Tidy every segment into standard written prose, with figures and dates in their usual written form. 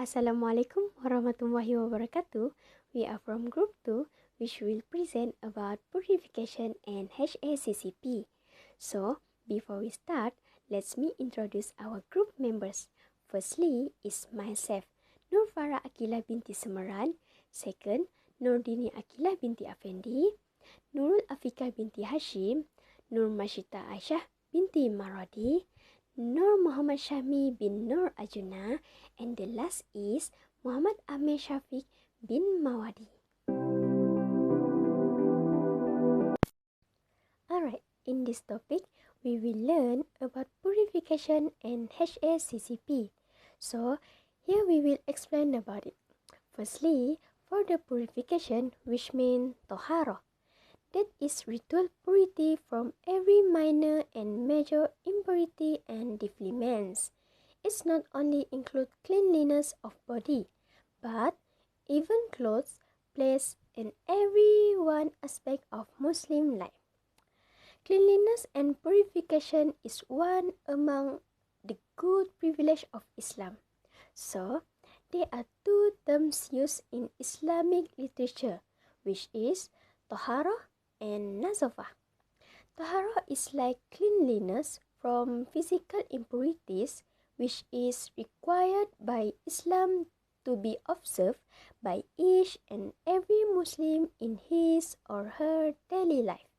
Assalamualaikum warahmatullahi wabarakatuh. We are from Group 2, which will present about Purification and HCCP. So, before we start, let me introduce our group members. Firstly is myself, Nurfara Akila binti Semeran. Second, Nurdini Akila binti Afendi. Nurul Afika binti Hashim. Nur Mashita Aisyah binti Maradi. Nur Muhammad Syahmi bin Nur Ajuna, and the last is Muhammad Amir Syafiq bin Mawadi. Alright, in this topic, we will learn about purification and HCCP. So, here we will explain about it. Firstly, for the purification, which means tohara, that is ritual purity from every minor and major impurity and defilements. It's not only include cleanliness of body, but even clothes, place, and every one aspect of Muslim life. Cleanliness and purification is one among the good privilege of Islam. So, there are two terms used in Islamic literature, which is tohara and nazafah. Tahara is like cleanliness from physical impurities, which is required by Islam to be observed by each and every Muslim in his or her daily life.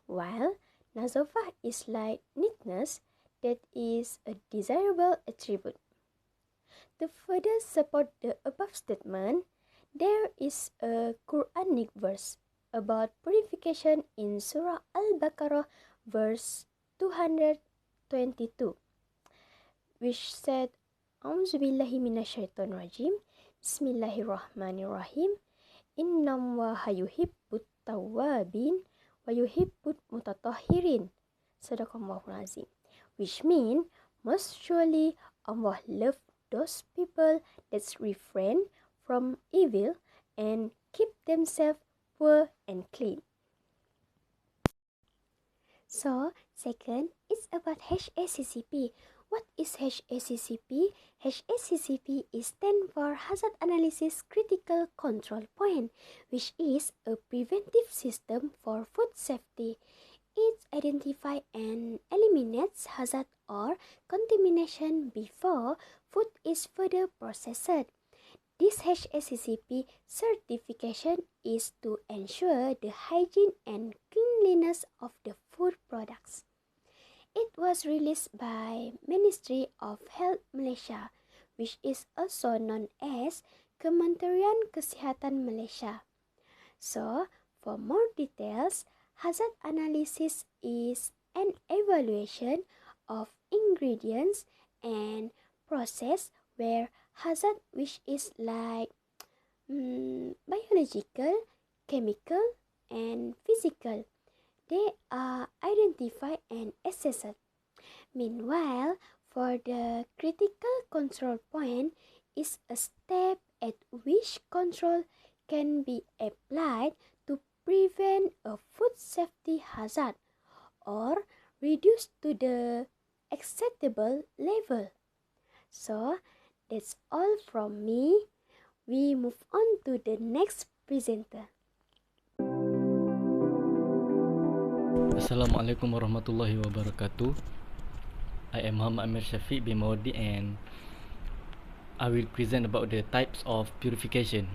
While nazafah is like neatness, that is a desirable attribute. To further support the above statement, there is a Quranic verse about purification in Surah Al-Baqarah verse 222, which said, A'udzubillahi minasyaitonirrajim, Bismillahirrahmanirrahim, Innam wa hayuhibbut tawwabin wa yuhibbut mutatahhirin. Sadaqallahul azim. Which means, most surely Allah loves those people that refrain from evil and keep themselves pure and clean. So, second is about HCCP. What is HCCP? HCCP is stand for Hazard Analysis Critical Control Point, which is a preventive system for food safety. It identifies and eliminates hazard or contamination before food is further processed. This HCCP certification is to ensure the hygiene and cleanliness of the food products. It was released by Ministry of Health Malaysia, which is also known as Kementerian Kesihatan Malaysia. So, for more details, hazard analysis is an evaluation of ingredients and process where hazard, which is like biological, chemical, and physical, they are identified and assessed. Meanwhile, for the critical control point is a step at which control can be applied to prevent a food safety hazard or reduce to the acceptable level. So, that's all from me. We move on to the next presenter. Assalamualaikum warahmatullahi wabarakatuh. I am Muhammad Amir Syafiq bin Mawadi, and I will present about the types of purification.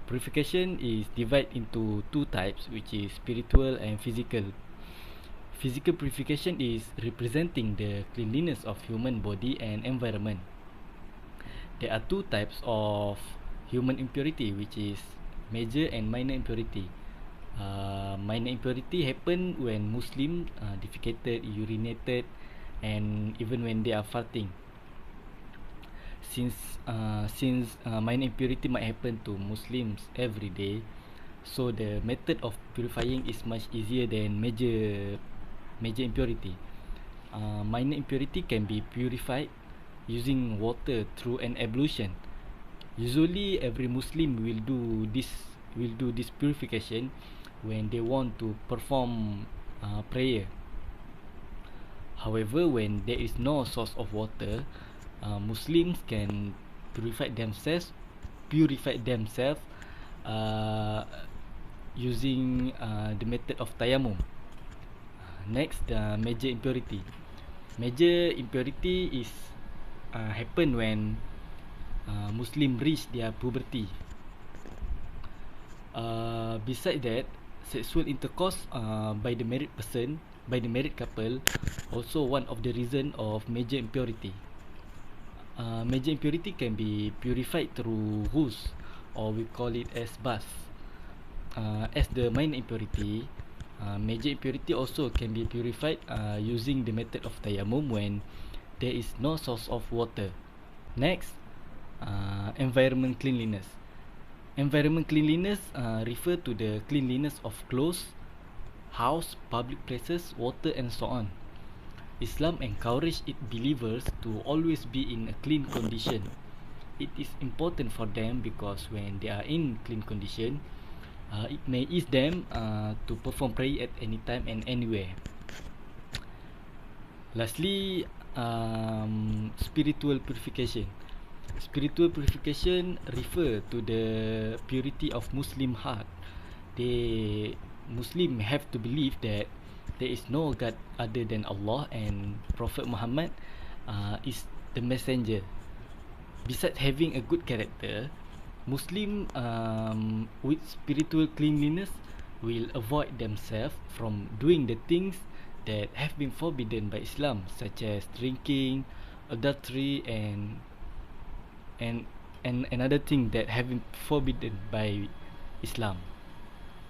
Purification is divided into two types, which is spiritual and physical. Physical purification is representing the cleanliness of human body and environment. There are two types of human impurity, which is major and minor impurity. Minor impurity happen when Muslim defecated, urinated, and even when they are farting. Since minor impurity might happen to Muslims every day, so the method of purifying is much easier than major impurity. Minor impurity can be purified using water through an ablution. Usually, every Muslim will do this purification when they want to perform prayer. However, when there is no source of water, Muslims can purified themselves using the method of tayammum. Next, the major impurity. Major impurity is happen when Muslim reach their puberty. Besides that, sexual intercourse by the married couple, also one of the reason of major impurity. Major impurity can be purified through ghusl, or we call it as bath. As the minor impurity, major impurity also can be purified using the method of tayammum when there is no source of water. Next, environment cleanliness. Environment cleanliness refer to the cleanliness of clothes, house, public places, water, and so on. Islam encourages its believers to always be in a clean condition. It is important for them because when they are in clean condition, it may ease them to perform prayer at any time and anywhere. Lastly, spiritual purification. Spiritual purification refer to the purity of Muslim heart. Muslim have to believe that there is no God other than Allah and Prophet Muhammad is the messenger. Besides having a good character, Muslim with spiritual cleanliness will avoid themselves from doing the things that have been forbidden by Islam, such as drinking, adultery, and another thing that have been forbidden by Islam.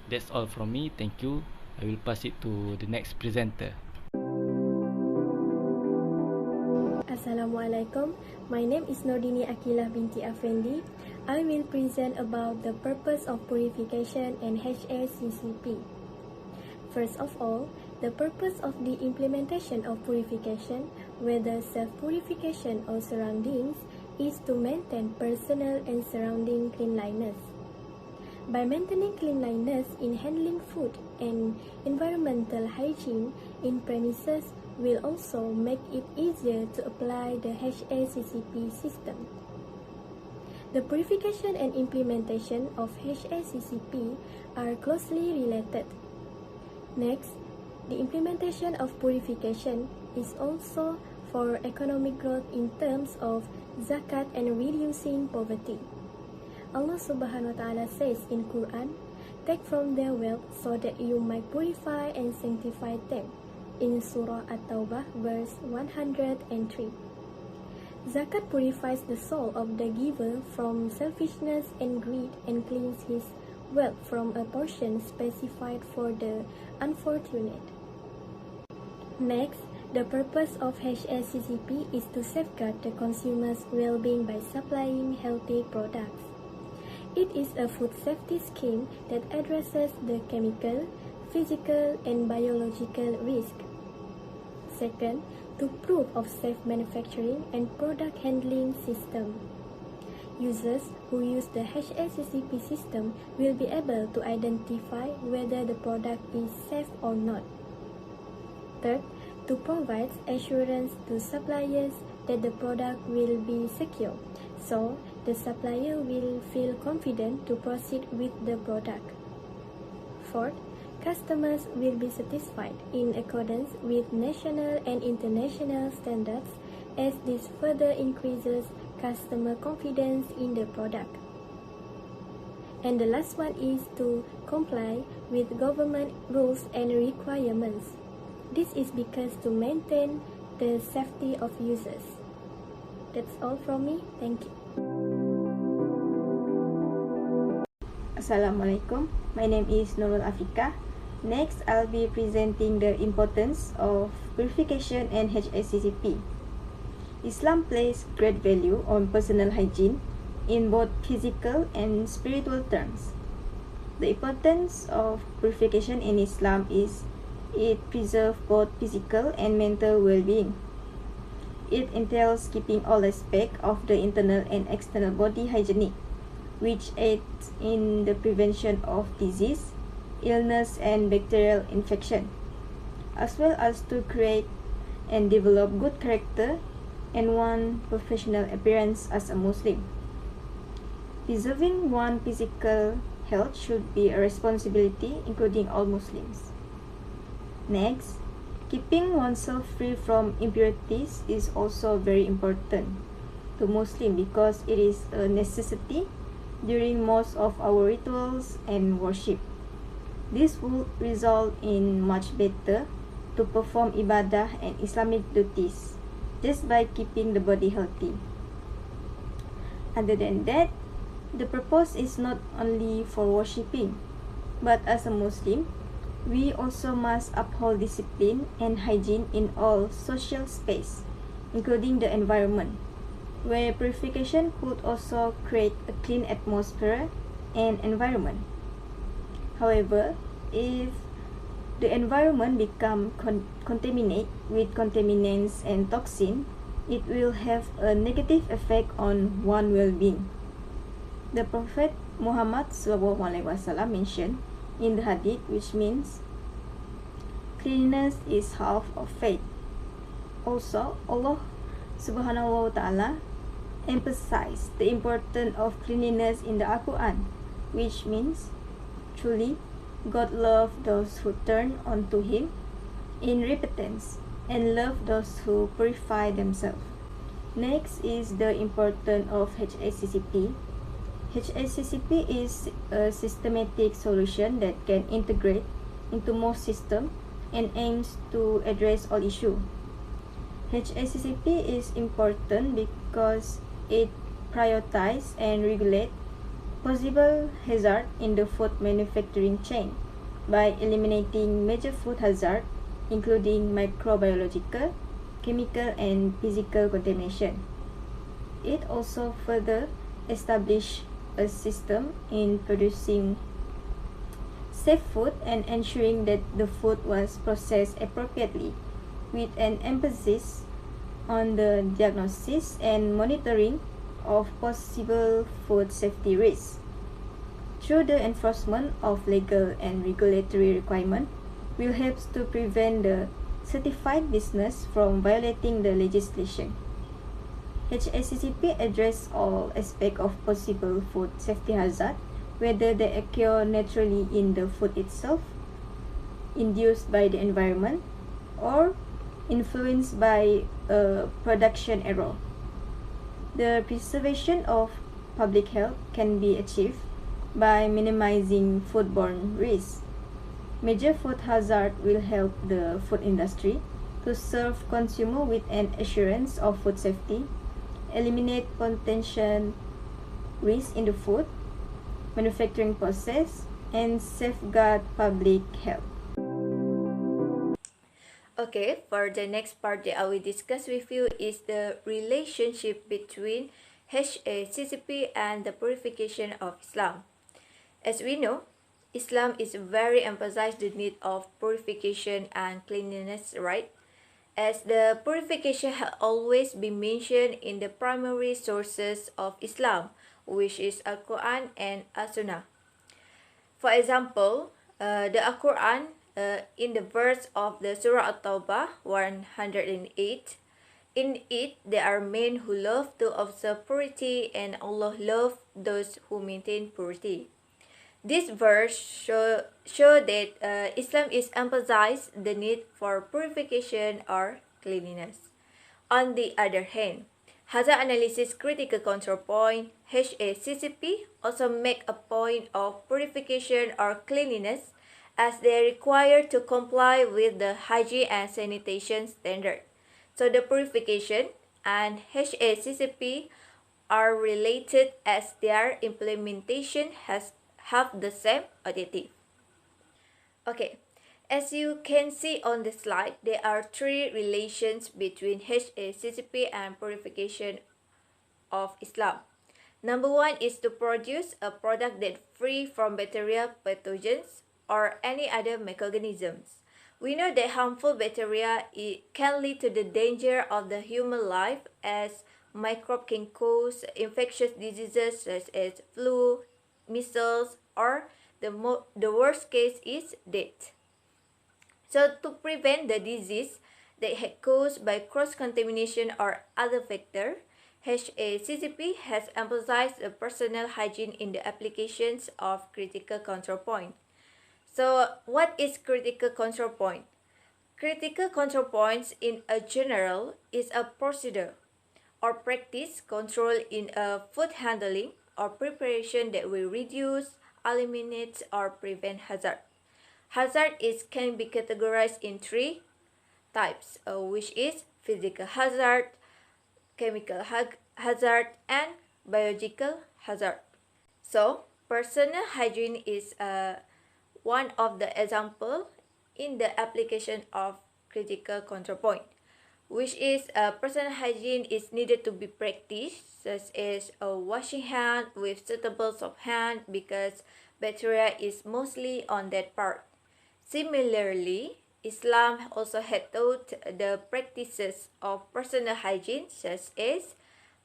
That's all from me. Thank you. I will pass it to the next presenter. Assalamualaikum. My name is Nordini Akilah binti Afendi. I will present about the purpose of purification and HCCP. First of all, the purpose of the implementation of purification, whether self-purification or surroundings, is to maintain personal and surrounding cleanliness. By maintaining cleanliness in handling food and environmental hygiene in premises will also make it easier to apply the HCCP system. The purification and implementation of HCCP are closely related. Next, the implementation of purification is also for economic growth in terms of zakat and reducing poverty. Allah Subhanahu wa Ta'ala says in Quran, "Take from their wealth so that you might purify and sanctify them," in Surah At-Tawbah verse 103. Zakat purifies the soul of the giver from selfishness and greed and cleans his wealth from a portion specified for the unfortunate. Next, the purpose of HCCP is to safeguard the consumer's well-being by supplying healthy products. It is a food safety scheme that addresses the chemical, physical, and biological risk. Second, to proof of safe manufacturing and product handling system. Users who use the HCCP system will be able to identify whether the product is safe or not. Third, to provide assurance to suppliers that the product will be secure, so the supplier will feel confident to proceed with the product. Fourth, customers will be satisfied in accordance with national and international standards, as this further increases customer confidence in the product. And the last one is to comply with government rules and requirements. This is because to maintain the safety of users. That's all from me. Thank you. Assalamualaikum. My name is Nurul Afika. Next, I'll be presenting the importance of purification and HCCP. Islam places great value on personal hygiene in both physical and spiritual terms. The importance of purification in Islam is it preserves both physical and mental well-being. It entails keeping all aspects of the internal and external body hygienic, which aids in the prevention of disease, illness, and bacterial infection, as well as to create and develop good character and one professional appearance as a Muslim. Preserving one's physical health should be a responsibility including all Muslims. Next, keeping oneself free from impurities is also very important to Muslim because it is a necessity during most of our rituals and worship. This will result in much better to perform ibadah and Islamic duties just by keeping the body healthy. Other than that, the purpose is not only for worshipping, but as a Muslim, we also must uphold discipline and hygiene in all social space, including the environment, where purification could also create a clean atmosphere and environment. However, if the environment become contaminated with contaminants and toxins, it will have a negative effect on one's well-being. The Prophet Muhammad SAW mentioned in the hadith, which means cleanliness is half of faith. Also, Allah Subhanahu wa Ta'ala emphasized the importance of cleanliness in the Al-Quran, which means truly God loves those who turn unto Him in repentance and love those who purify themselves. Next is the importance of HCCP. HCCP is a systematic solution that can integrate into most systems and aims to address all issues. HCCP is important because it prioritizes and regulates possible hazard in the food manufacturing chain by eliminating major food hazards including microbiological, chemical and physical contamination. It also further establishes a system in producing safe food and ensuring that the food was processed appropriately, with an emphasis on the diagnosis and monitoring of possible food safety risks. Through the enforcement of legal and regulatory requirements, will help to prevent the certified business from violating the legislation. HCCP addresses all aspects of possible food safety hazard, whether they occur naturally in the food itself, induced by the environment, or influenced by a production error. The preservation of public health can be achieved by minimizing foodborne risks. Major food hazard will help the food industry to serve consumers with an assurance of food safety, eliminate potential risks in the food manufacturing process, and safeguard public health. Okay, for the next part that I will discuss with you is the relationship between HCCP and the purification of Islam. As we know, Islam is very emphasized the need of purification and cleanliness, right? As the purification has always been mentioned in the primary sources of Islam, which is Al-Quran and As-Sunnah. For example, the Al-Quran in the verse of the Surah At-Tawbah 108, in it there are men who love to observe purity and Allah loves those who maintain purity. This verse show that Islam is emphasized the need for purification or cleanliness. On the other hand, hazard analysis critical control point HACCP also make a point of purification or cleanliness as they are required to comply with the hygiene and sanitation standard. So the purification and HACCP are related as their implementation have the same objective. Okay, as you can see on the slide, there are three relations between HACCP and purification of Islam. Number one is to produce a product that free from bacteria, pathogens, or any other microorganisms. We know that harmful bacteria can lead to the danger of the human life as microbe can cause infectious diseases such as flu, measles, or the worst case is death. So to prevent the disease, that caused by cross-contamination or other factor, HACCP has emphasized the personal hygiene in the applications of critical control point. So, what is critical control point? Critical control points in a general is a procedure or practice control in a food handling or preparation that will reduce, eliminate, or prevent hazard. Hazard can be categorized in three types, which is physical hazard, chemical hazard, and biological hazard. So, personal hygiene is one of the example in the application of critical control point, which is personal hygiene is needed to be practiced, such as washing hand with suitable soap hand because bacteria is mostly on that part. Similarly, Islam also had taught the practices of personal hygiene, such as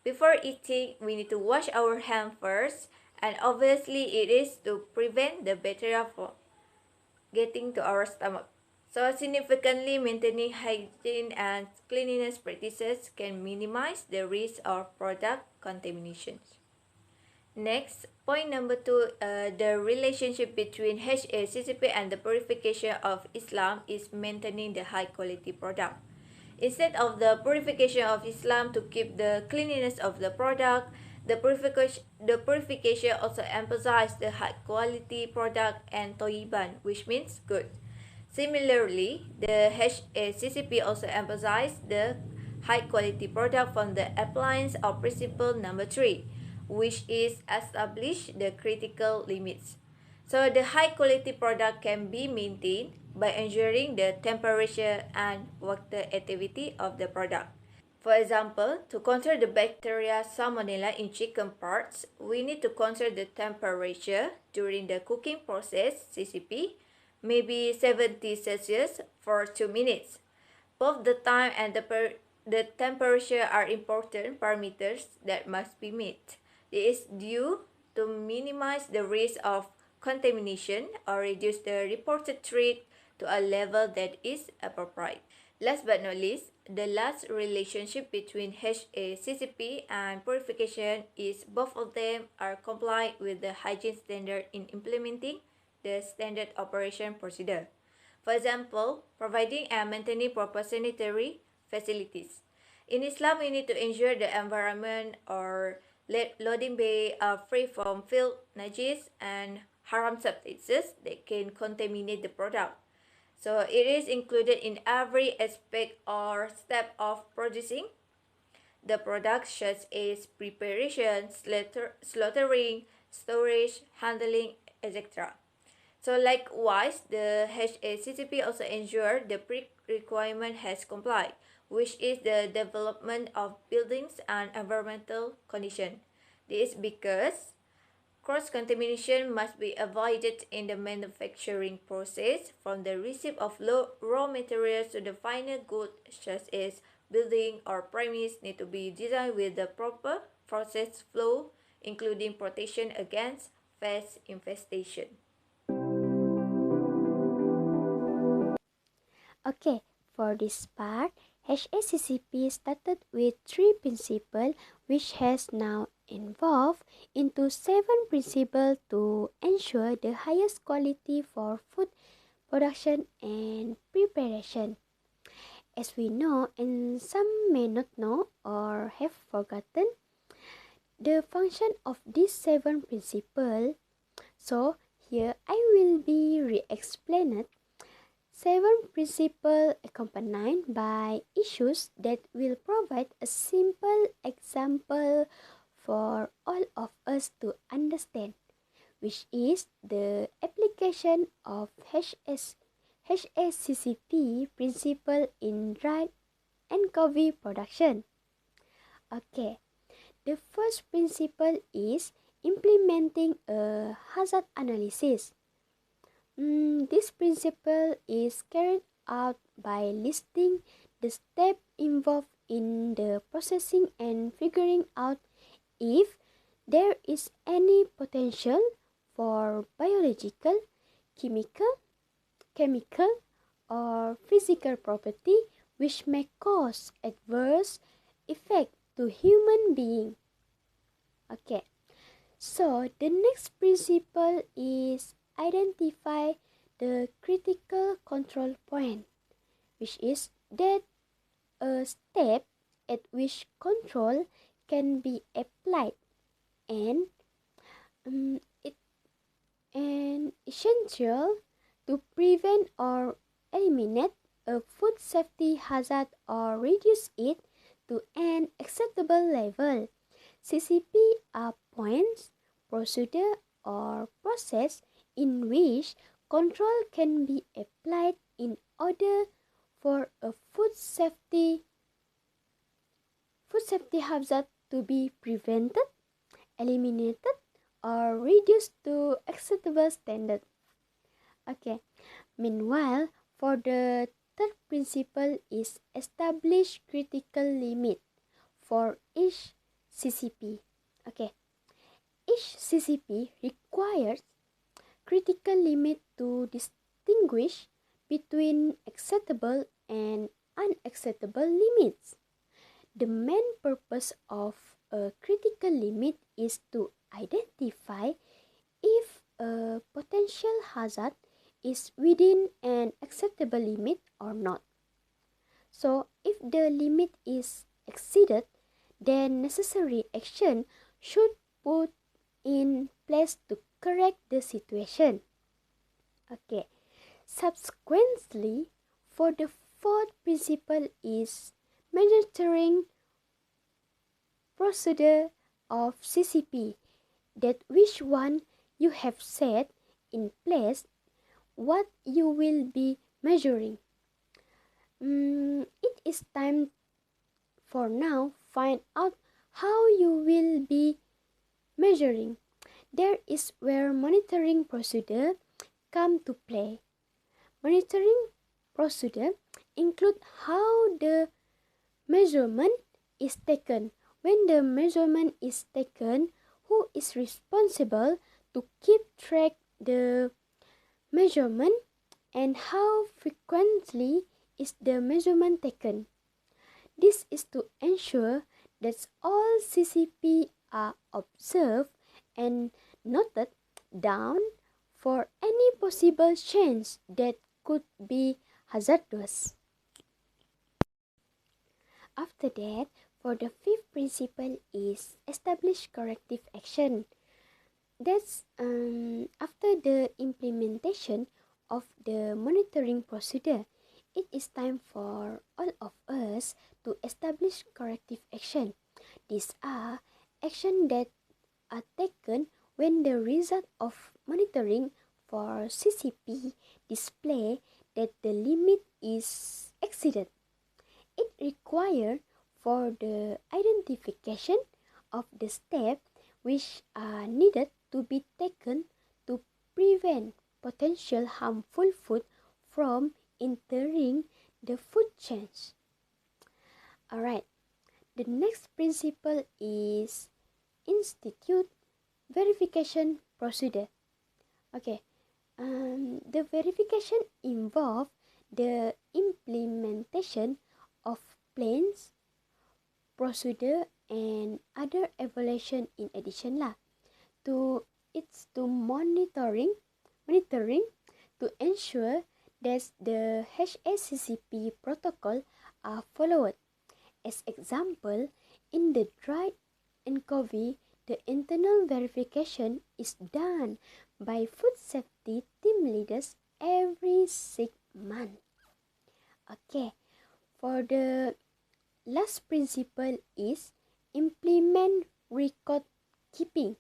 before eating, we need to wash our hand first, and obviously it is to prevent the bacteria from getting to our stomach. So significantly maintaining hygiene and cleanliness practices can minimize the risk of product contaminations. Next, point number 2, the relationship between HACCP and the purification of Islam is maintaining the high quality product. Instead of the purification of Islam to keep the cleanliness of the product, the purification also emphasizes the high quality product and toyiban, which means good. Similarly, the HACCP also emphasizes the high quality product from the appliance of principle number 3, which is establish the critical limits. So the high quality product can be maintained by ensuring the temperature and water activity of the product. For example, to control the bacteria Salmonella in chicken parts, we need to control the temperature during the cooking process, CCP, maybe 70 Celsius for 2 minutes. Both the time and the temperature are important parameters that must be met. This is due to minimize the risk of contamination or reduce the reported threat to a level that is appropriate. Last but not least, the last relationship between HACCP and purification is both of them are compliant with the hygiene standard in implementing the standard operation procedure. For example, providing and maintaining proper sanitary facilities. In Islam, we need to ensure the environment or loading bay are free from filth, najis, and haram substances that can contaminate the product. So it is included in every aspect or step of producing the product, such as preparation, slaughtering, storage, handling, etc. So likewise, the HACCP also ensure the pre-requirement has complied, which is the development of buildings and environmental condition. This is because cross-contamination must be avoided in the manufacturing process from the receipt of raw materials to the final good, such as building or premise need to be designed with the proper process flow, including protection against pest infestation. Okay, for this part, HACCP started with 3 principles which has now evolved into 7 principles to ensure the highest quality for food production and preparation. As we know, and some may not know or have forgotten, the function of these 7 principles. So here I will be re-explained 7 principles accompanied by issues that will provide a simple example for all of us to understand, which is the application of HACCP principle in dry and coffee production. Okay, the first principle is implementing a hazard analysis. This principle is carried out by listing the steps involved in the processing and figuring out if there is any potential for biological, chemical, or physical property which may cause adverse effect to human being. Okay, so the next principle is identify the critical control point, which is that a step at which control can be applied and it and essential to prevent or eliminate a food safety hazard or reduce it to an acceptable level. CCP are points, procedure, or process in which control can be applied in order for a food safety hazard to be prevented, eliminated, or reduced to acceptable standard. Okay. Meanwhile, for the third principle is establish critical limit for each CCP. Okay. Each CCP requires critical limit to distinguish between acceptable and unacceptable limits. The main purpose of a critical limit is to identify if a potential hazard is within an acceptable limit or not. So, if the limit is exceeded, then necessary action should put in place to correct the situation. Okay. Subsequently, for the fourth principle is monitoring procedure of CCP, that which one you have set in place, what you will be measuring. It is time for now find out how you will be measuring. There is where monitoring procedure come to play. Monitoring procedure include how the measurement is taken. When the measurement is taken, who is responsible to keep track the measurement and how frequently is the measurement taken. This is to ensure that all CCP are observed and noted down for any possible change that could be hazardous. After that, for the fifth principle is establish corrective action. That's after the implementation of the monitoring procedure, it is time for all of us to establish corrective action. These are actions that are taken when the result of monitoring for CCP display that the limit is exceeded. It requires for the identification of the steps which are needed to be taken to prevent potential harmful food from entering the food chain. Alright, the next principle is institute verification procedure. Okay, the verification involves the implementation of plans, procedure, and other evaluation in addition lah. It's to monitoring to ensure that the HCCP protocol are followed. As example, in the dry and COVID, the internal verification is done by food safety team leaders every 6 months. Okay, for the last principle is implement record keeping,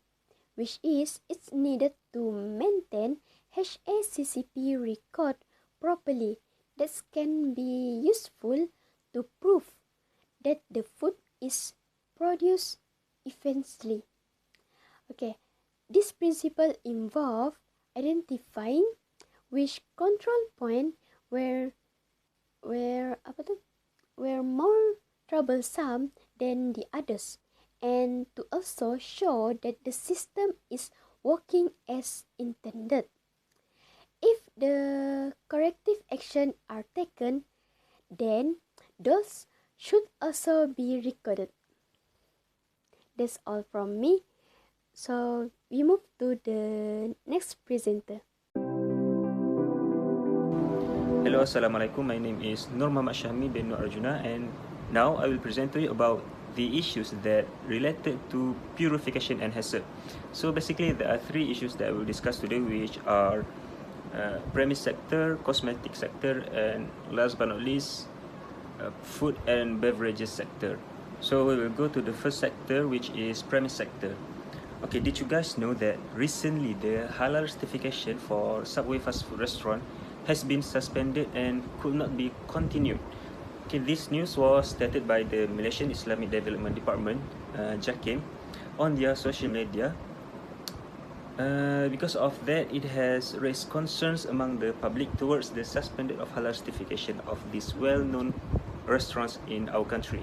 which is it's needed to maintain HCCP record properly. That can be useful to prove that the food is produced efficiently. Okay, this principle involves identifying which control point were more troublesome than the others, and to also show that the system is working as intended. If the corrective action are taken, then Those should also be recorded. That's all from me. So we move to the next presenter. Hello, Assalamualaikum. My name is Nur Muhammad Syahmi bin Nur Arjuna, and now I will present to you about the issues that related to purification and HACCP. So basically, there are three issues that I will discuss today, which are premise sector, cosmetic sector, and last but not least, food and beverages sector. So we will go to the first sector, which is premise sector. Okay, did you guys know that recently the halal certification for Subway fast food restaurant has been suspended and could not be continued? Okay, this news was stated by the Malaysian Islamic Development Department, JAKIM, on their social media. Because of that, it has raised concerns among the public towards the suspended of halal certification of these well-known restaurants in our country.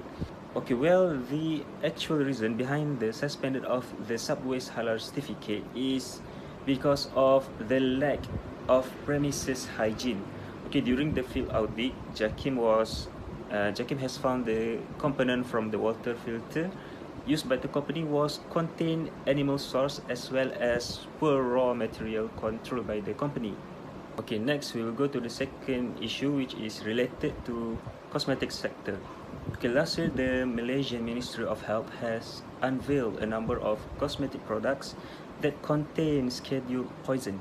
Okay, well, the actual reason behind the suspended of the Subway's halal certificate is because of the lack of premises hygiene. Okay, during the field audit, JAKIM has found the component from the water filter used by the company was contained animal source as well as poor raw material controlled by the company. Okay, next we will go to the second issue, which is related to cosmetic sector. Okay, last year the Malaysian Ministry of Health has unveiled a number of cosmetic products that contain scheduled poison.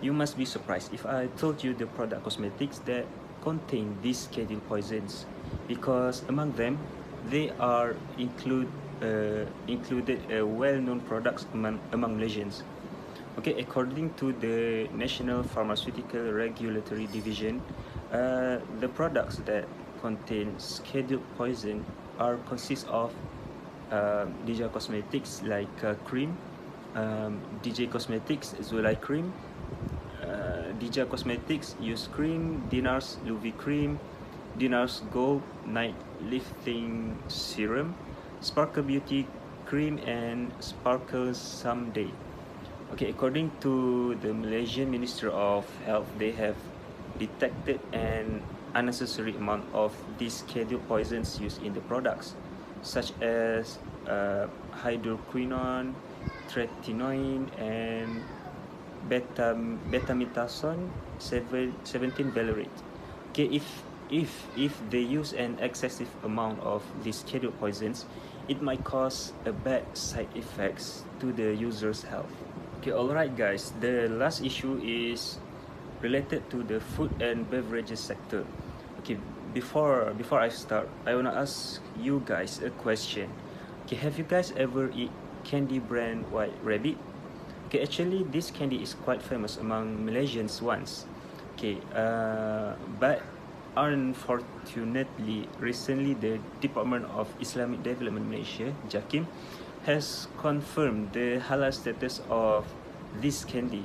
You must be surprised if I told you the product cosmetics that contain these scheduled poisons, because among them they are included well-known products among Malaysians. Okay, according to the National Pharmaceutical Regulatory Division, the products that contain scheduled poison consist of DJ Cosmetics like cream, DJ Cosmetics Zulai cream, DJ Cosmetics Use cream, Dinar's UV cream, Dinar's Gold Night Lifting Serum, Sparkle Beauty cream, and Sparkle Someday. Okay, according to the Malaysian Ministry of Health, they have detected an unnecessary amount of these scheduled poisons used in the products, such as hydroquinone, tretinoin, and betamethasone 17 valerate. Okay, if they use an excessive amount of these scheduled poisons, it might cause a bad side effects to the user's health. Okay, alright guys, the last issue is related to the food and beverages sector. Okay, before I start, I wanna ask you guys a question. Okay, have you guys ever eat candy brand White Rabbit? Okay, actually this candy is quite famous among Malaysians once. Okay, but unfortunately, recently the Department of Islamic Development Malaysia, JAKIM, has confirmed the halal status of this candy.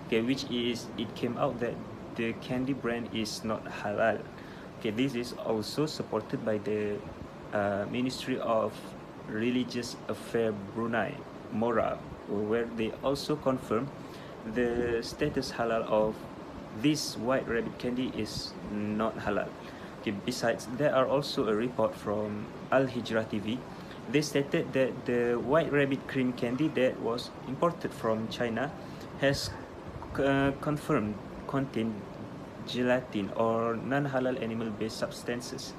Okay, which is, it came out that the candy brand is not halal. Okay, this is also supported by the Ministry of Religious Affairs Brunei, MORA, where they also confirm the status halal of this White Rabbit candy is not halal. Okay, besides, there are also a report from Al Hijrah TV. They stated that the White Rabbit cream candy that was imported from China has confirmed contain gelatin or non-halal animal-based substances.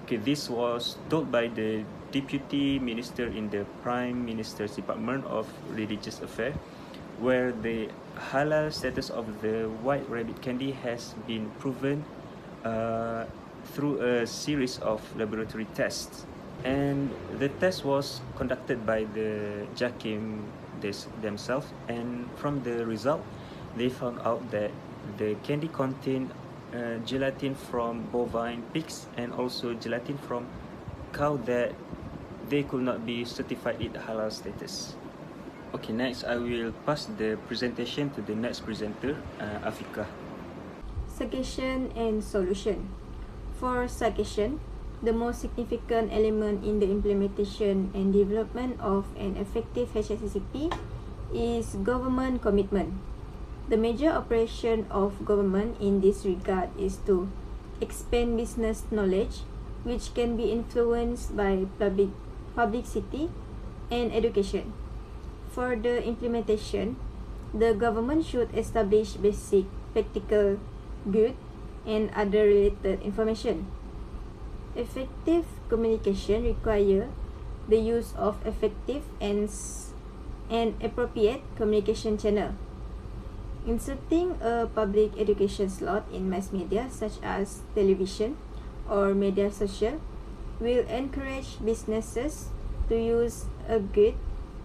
Okay, this was told by the Deputy Minister in the Prime Minister's Department of Religious Affairs, where the halal status of the White Rabbit candy has been proven through a series of laboratory tests. And the test was conducted by the JAKIM themselves, and from the result, they found out that the candy contained gelatin from bovine pigs and also gelatin from cow that they could not be certified in halal status. Okay, next I will pass the presentation to the next presenter, Afika. Citation and Solution. For citation, the most significant element in the implementation and development of an effective HCCP is government commitment. The major operation of government in this regard is to expand business knowledge, which can be influenced by publicity and education. For the implementation, the government should establish basic practical good and other related information. Effective communication requires the use of effective and appropriate communication channel. Inserting a public education slot in mass media such as television or media social will encourage businesses to use a good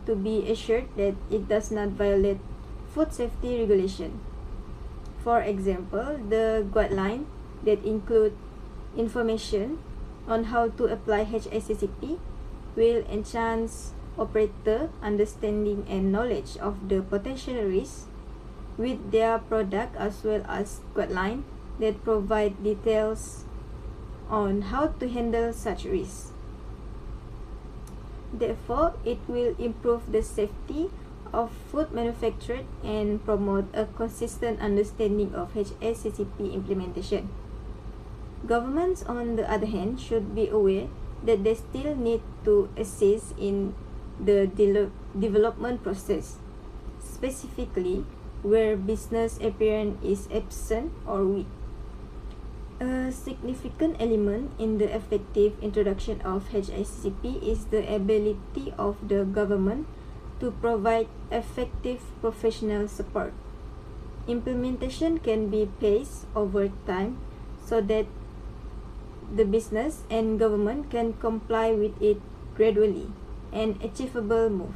to be assured that it does not violate food safety regulation. For example, the guideline that include information on how to apply HACCP will enhance operator understanding and knowledge of the potential risks with their product, as well as guidelines that provide details on how to handle such risks. Therefore, it will improve the safety of food manufactured and promote a consistent understanding of HACCP implementation. Governments, on the other hand, should be aware that they still need to assist in the development process, specifically where business appearance is absent or weak. A significant element in the effective introduction of HACCP is the ability of the government to provide effective professional support. Implementation can be paced over time so that the business and government can comply with it gradually, an achievable move.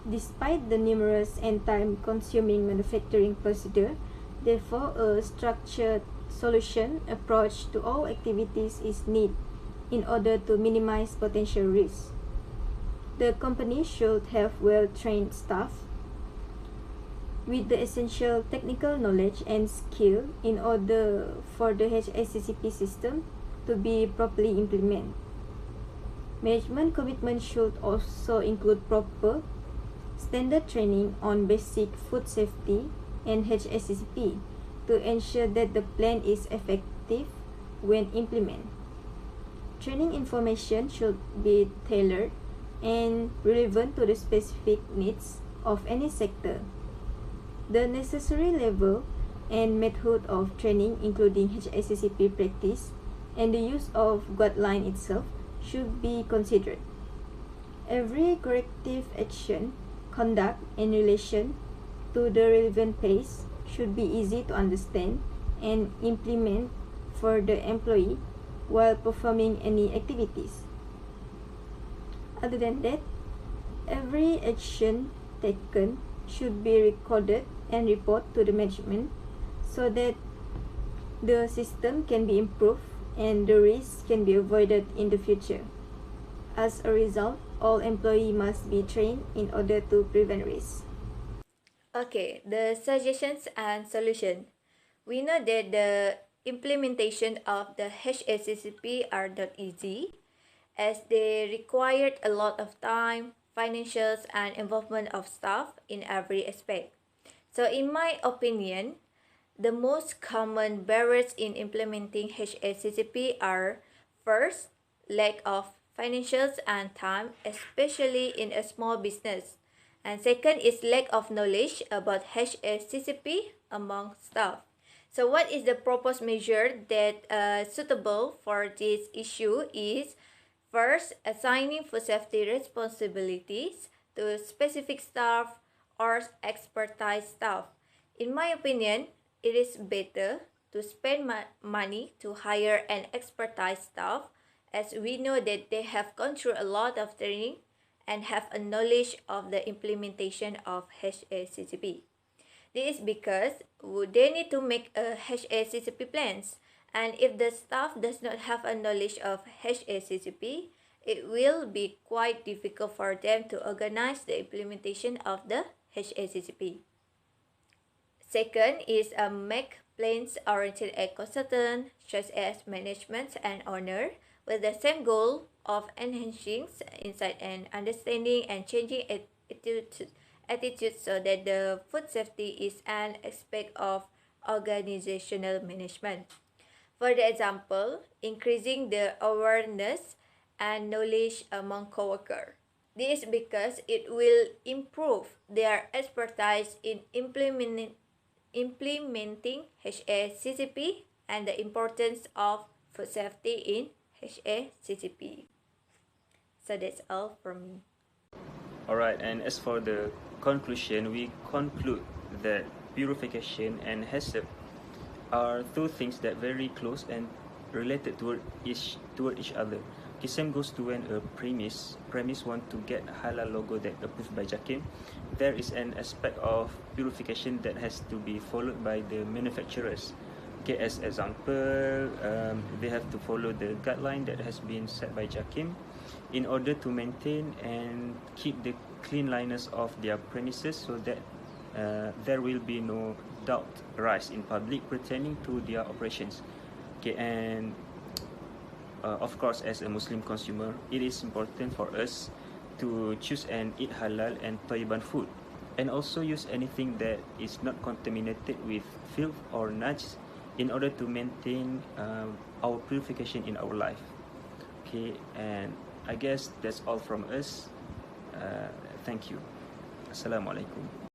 Despite the numerous and time-consuming manufacturing procedure, therefore a structured solution approach to all activities is needed in order to minimize potential risks. The company should have well-trained staff with the essential technical knowledge and skill in order for the HACCP system to be properly implemented. Management commitment should also include proper standard training on basic food safety and HACCP to ensure that the plan is effective when implemented. Training information should be tailored and relevant to the specific needs of any sector. The necessary level and method of training, including HACCP practice and the use of guideline itself, should be considered. Every corrective action, conduct in relation to the relevant place should be easy to understand and implement for the employee while performing any activities. Other than that, every action taken should be recorded and reported to the management so that the system can be improved and the risks can be avoided in the future. As a result, all employees must be trained in order to prevent risks. Okay, the suggestions and solution. We know that the implementation of the HACCP are not easy, as they required a lot of time, financials, and involvement of staff in every aspect. So in my opinion, the most common barriers in implementing HACCP are: first, lack of financials and time, especially in a small business. And second is lack of knowledge about HACCP among staff. So what is the proposed measure that suitable for this issue is: first, assigning food safety responsibilities to specific staff or expertise staff. In my opinion, it is better to spend money to hire an expertise staff, as we know that they have gone through a lot of training and have a knowledge of the implementation of HACCP. This is because they need to make a HACCP plans, and if the staff does not have a knowledge of HACCP, it will be quite difficult for them to organize the implementation of the HACCP. Second is make plans oriented at consultant, such as management and owner, with the same goal of enhancing insight and understanding and changing attitude so that the food safety is an aspect of organizational management. For the example, increasing the awareness and knowledge among coworkers. This is because it will improve their expertise in implementing HACCP and the importance of food safety in HACCP. So that's all from me. Alright, and as for the conclusion, we conclude that purification and HACCP are two things that very close and related toward each other. Okay, same goes to when a premise want to get halal logo that approved by JAKIM. There is an aspect of purification that has to be followed by the manufacturers. Okay, as example, they have to follow the guideline that has been set by JAKIM in order to maintain and keep the cleanliness of their premises, so that there will be no doubt rise in public pertaining to their operations. Okay, and of course, as a Muslim consumer, it is important for us to choose and eat halal and tayyiban food, and also use anything that is not contaminated with filth or najis in order to maintain our purification in our life. Okay, and I guess that's all from us. Thank you. Assalamualaikum.